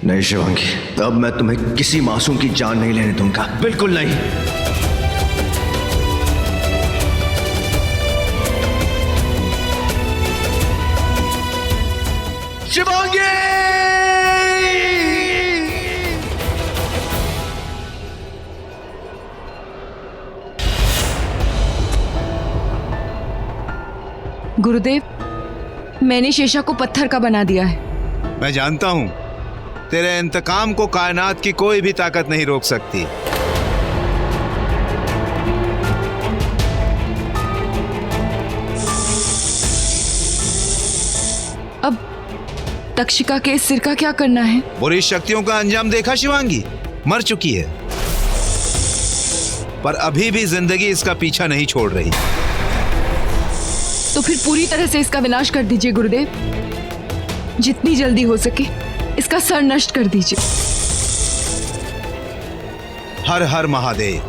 नहीं शिवांगी, अब मैं तुम्हें किसी मासूम की जान नहीं लेने दूंगा, बिल्कुल नहीं। शिवांगी! गुरुदेव, मैंने शेषा को पत्थर का बना दिया है। मैं जानता हूं, तेरे इंतकाम को कायनात की कोई भी ताकत नहीं रोक सकती। अब तक्षिका के इस सिर का क्या करना है? बुरी शक्तियों का अंजाम देखा शिवांगी, मर चुकी है, पर अभी भी जिंदगी इसका पीछा नहीं छोड़ रही। तो फिर पूरी तरह से इसका विनाश कर दीजिए गुरुदेव। जितनी जल्दी हो सके इसका सर नष्ट कर दीजिए। हर हर महादेव।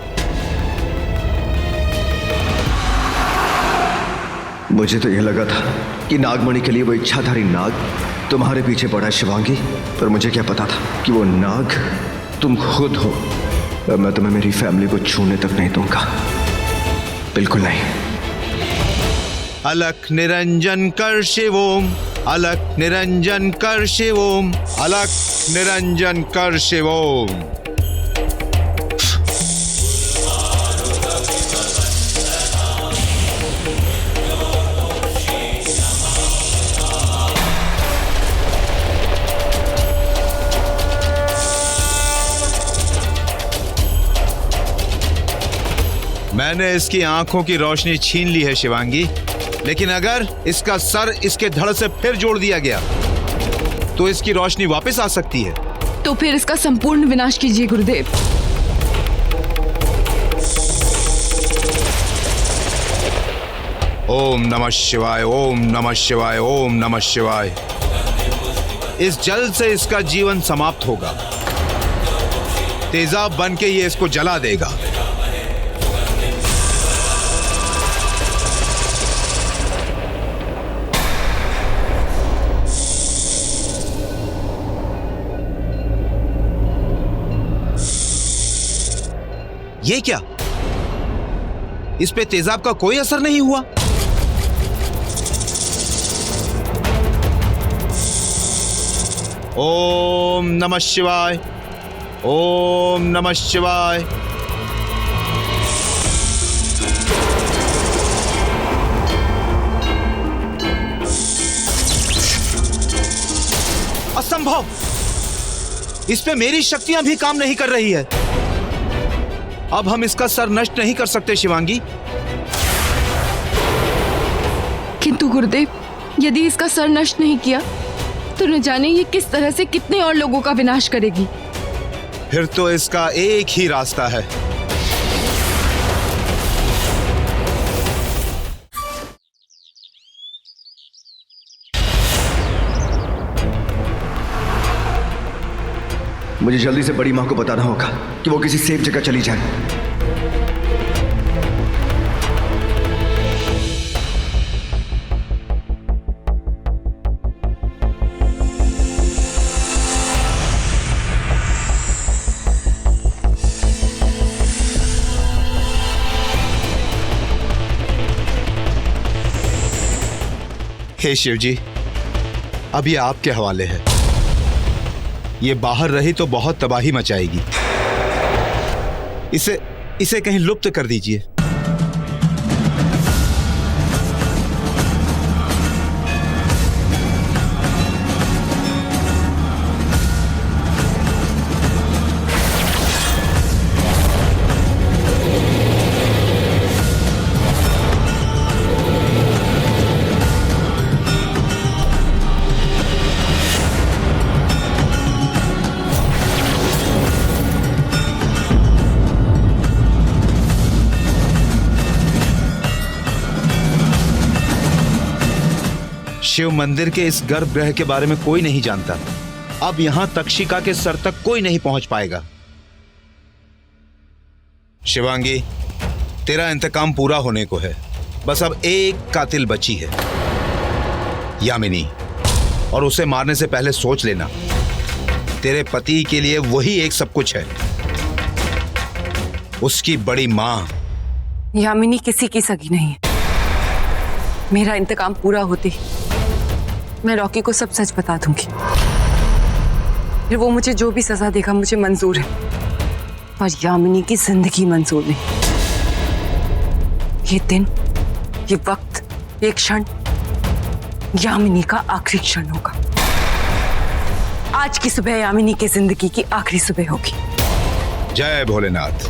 मुझे तो यह लगा था कि नागमणि के लिए वो इच्छाधारी नाग तुम्हारे पीछे पड़ा है शिवांगी, पर मुझे क्या पता था कि वो नाग तुम खुद हो। अब मैं तुम्हें मेरी फैमिली को छूने तक नहीं दूंगा, बिल्कुल नहीं। अलख निरंजन कर शिवोम, अलख निरंजन कर शिवोम, अलख निरंजन कर शिवोम। मैंने इसकी आंखों की रोशनी छीन ली है शिवांगी, लेकिन अगर इसका सर इसके धड़ से फिर जोड़ दिया गया तो इसकी रोशनी वापस आ सकती है। तो फिर इसका संपूर्ण विनाश कीजिए गुरुदेव। ओम नमः शिवाय, ओम नमः शिवाय, ओम नमः शिवाय। इस जल से इसका जीवन समाप्त होगा, तेजाब बन के ये इसको जला देगा। ये क्या? इस पे तेजाब का कोई असर नहीं हुआ। ओम नमः शिवाय, ओम नमः शिवाय। असंभव! इस पे मेरी शक्तियां भी काम नहीं कर रही है। अब हम इसका सर नष्ट नहीं कर सकते शिवांगी। किंतु गुरुदेव, यदि इसका सर नष्ट नहीं किया तो न जाने ये किस तरह से कितने और लोगों का विनाश करेगी। फिर तो इसका एक ही रास्ता है। मुझे जल्दी से बड़ी माँ को बताना होगा कि वो किसी सेफ जगह चली जाए। हे शिव जी, अब ये आपके हवाले है। ये बाहर रही तो बहुत तबाही मचाएगी। इसे कहीं लुप्त कर दीजिए। शिव मंदिर के इस गर्भगृह के बारे में कोई नहीं जानता। अब यहां तक्षिका के सर तक कोई नहीं पहुंच पाएगा। शिवांगी, तेरा इंतकाम पूरा होने को है। बस अब एक कातिल बची है, यामिनी, और उसे मारने से पहले सोच लेना तेरे पति के लिए वही एक सब कुछ है। उसकी बड़ी माँ। यामिनी किसी की सगी नहीं है। मेरा इंतकाम पूरा होते ही मैं रॉकी को सब सच बता दूंगी। फिर वो मुझे जो भी सजा देगा मुझे मंजूर है, पर यामिनी की जिंदगी मंजूर नहीं। ये दिन, ये वक्त, ये क्षण यामिनी का आखिरी क्षण होगा। आज की सुबह यामिनी की जिंदगी की आखिरी सुबह होगी। जय भोलेनाथ।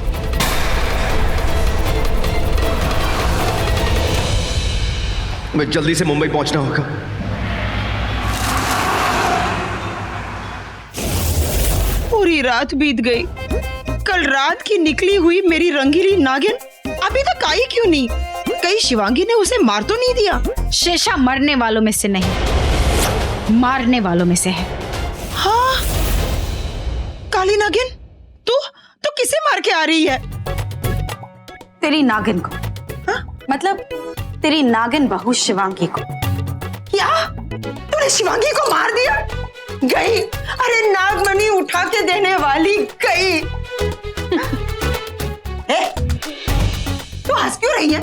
मैं जल्दी से मुंबई पहुंचना होगा। पूरी रात बीत गई। कल रात की निकली हुई मेरी रंगीली नागिन अभी तक आई क्यों नहीं? कहीं शिवांगी ने उसे मार तो नहीं दिया? शेषा मरने वालों में से नहीं, मारने वालों में से है। हाँ, काली नागिन, तू किसे मार के आ रही है? तेरी नागिन को। हाँ? मतलब तेरी नागिन बहू शिवांगी को। क्या तूने शिवांगी को मार दिया? गई, अरे नागमणि उठा के देने वाली गई। तू हंस क्यों रही है?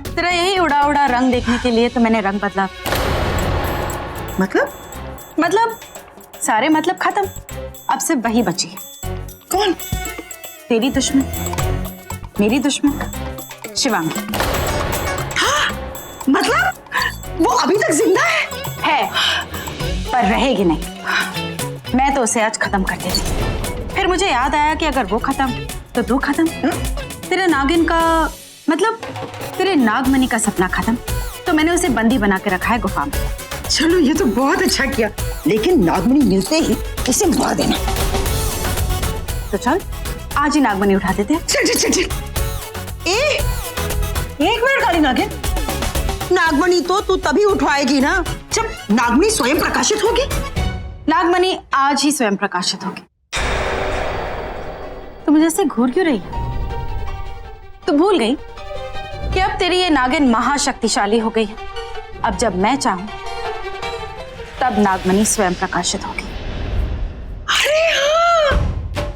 तेरा यही उड़ा उड़ा रंग देखने के लिए तो मैंने रंग बदला। मतलब सारे मतलब खत्म, अब सिर्फ वही बची है। कौन? तेरी दुश्मन, मेरी दुश्मन शिवांगी। मतलब वो अभी तक जिंदा है, पर रहेगी नहीं। मैं तो उसे आज खत्म कर देती। फिर मुझे याद आया कि अगर वो खत्म तो तू खत्म। तेरे नागिन का मतलब तेरे नागमणि का सपना खत्म, तो मैंने उसे बंदी बना के रखा है गुफा में। चलो ये तो बहुत अच्छा किया, लेकिन नागमणि मिलते ही इसे मार देना। तो चल आज ही नागमणि उठा देते हैं। चल चल चल। एक मिनट काली नागिन, नागमणि तो तू तभी उठवाएगी ना जब नागमणि स्वयं प्रकाशित होगी। नागमणि आज ही स्वयं प्रकाशित होगी। तू मुझे से घूर क्यों रही है? तू भूल गई कि अब तेरी ये नागिन महाशक्तिशाली हो गई है। अब जब मैं चाहूं तब नागमणि स्वयं प्रकाशित होगी। अरे हाँ,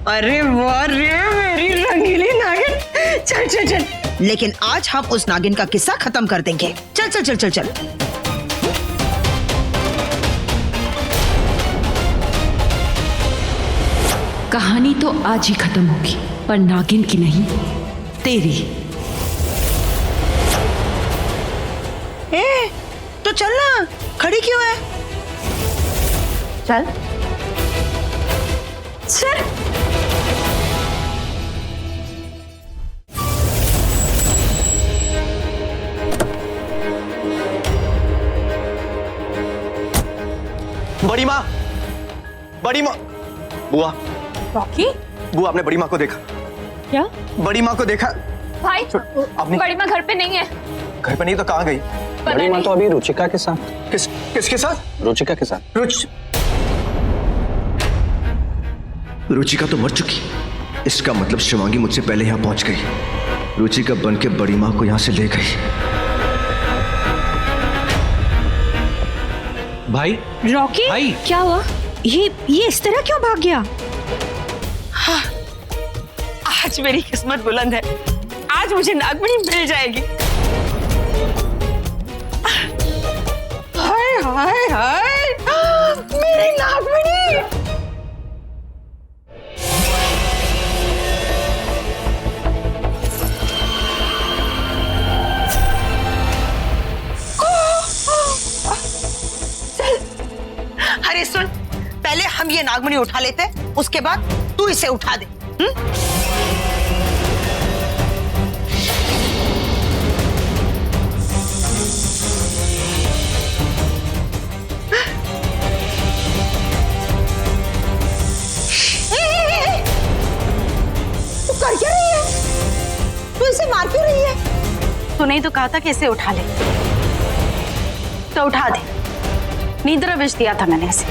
अरे वाह रे मेरी रंगीली नागिन। चल चल चल, लेकिन आज हम उस नागिन का किस्सा खत्म कर देंगे। चल चल चल चल चल। कहानी तो आज ही खत्म होगी, पर नागिन की नहीं, तेरी। तो चल ना, खड़ी क्यों है? चल चल। बड़ी माँ, बड़ी माँ, बुआ, रॉकी, बुआ आपने बड़ी माँ को देखा? क्या? बड़ी माँ को देखा? भाई, आपने बड़ी माँ घर पे नहीं है। घर पे नहीं तो कहाँ गई? बड़ी माँ तो अभी रुचिका के साथ। किसके साथ? रुचिका के साथ। रुचिका तो मर चुकी। इसका मतलब शिवांगी मुझसे पहले यहाँ पहुंच गई। रुचिका बन के बड़ी माँ को यहाँ से ले गई। भाई, रॉकी, भाई, क्या हुआ? ये इस तरह क्यों भाग गया? आज मेरी किस्मत बुलंद है। आज मुझे नागमणि मिल जाएगी। हाय हाय हाय, मेरी नागमणि। अरे सुन, पहले हम ये नागमणि उठा लेते, उसके बाद तू इसे उठा दे। तू कर क्या रही है? तू इसे मार क्यों रही है? तूने तो कहा था कि इसे उठा ले, तो उठा दे। नींद्रा विष दिया था मैंने इसे।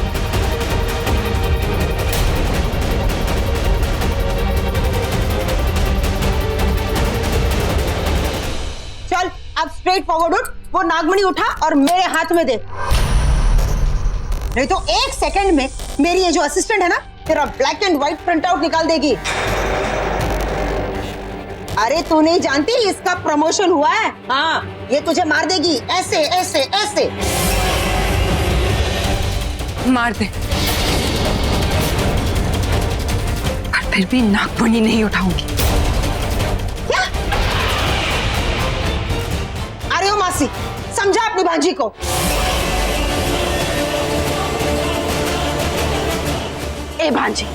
चल अब स्ट्रेट फॉरवर्ड उठ, वो नागमणि उठा और मेरे हाथ में दे। नहीं तो 1 सेकंड में मेरी ये जो असिस्टेंट है ना तेरा black and white print out निकाल देगी। अरे तू नहीं जानती इसका प्रमोशन हुआ है। हाँ, ये तुझे मार देगी ऐसे ऐसे ऐसे। मार दे, पर फिर भी नागमणि नहीं उठाऊंगी। क्या? अरे ओ मासी, समझा अपनी भांजी को। ए भांजी,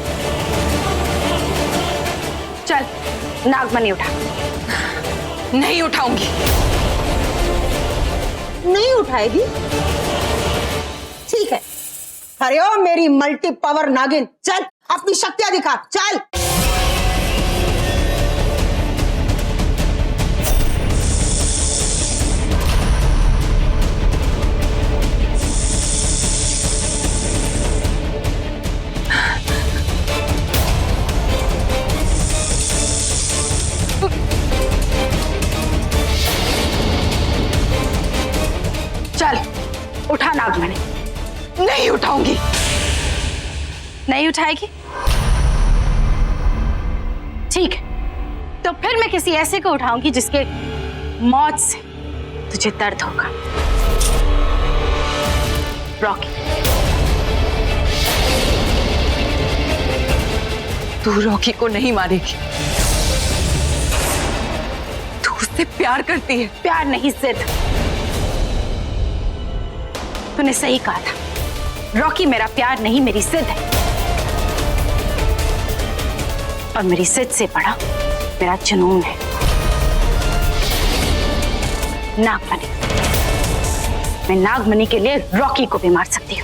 चल नागमणि उठा। नहीं उठाऊंगी। नहीं उठाएगी? ठीक है। अरे ओ मेरी मल्टी पावर नागिन, चल अपनी शक्तियां दिखा, चल। चल उठा नागमणि। नहीं उठाऊंगी। नहीं उठाएगी? ठीक है, तो फिर मैं किसी ऐसे को उठाऊंगी जिसके मौत से तुझे दर्द होगा। रॉकी। तू रॉकी को नहीं मारेगी। तू उससे प्यार करती है। प्यार नहीं, जिद। तूने सही कहा था, रॉकी मेरा प्यार नहीं मेरी जिद है। और मेरी जिद से बड़ा मेरा जुनून है। नागमणि। मैं नागमणि के लिए रॉकी को भी मार सकती हूँ।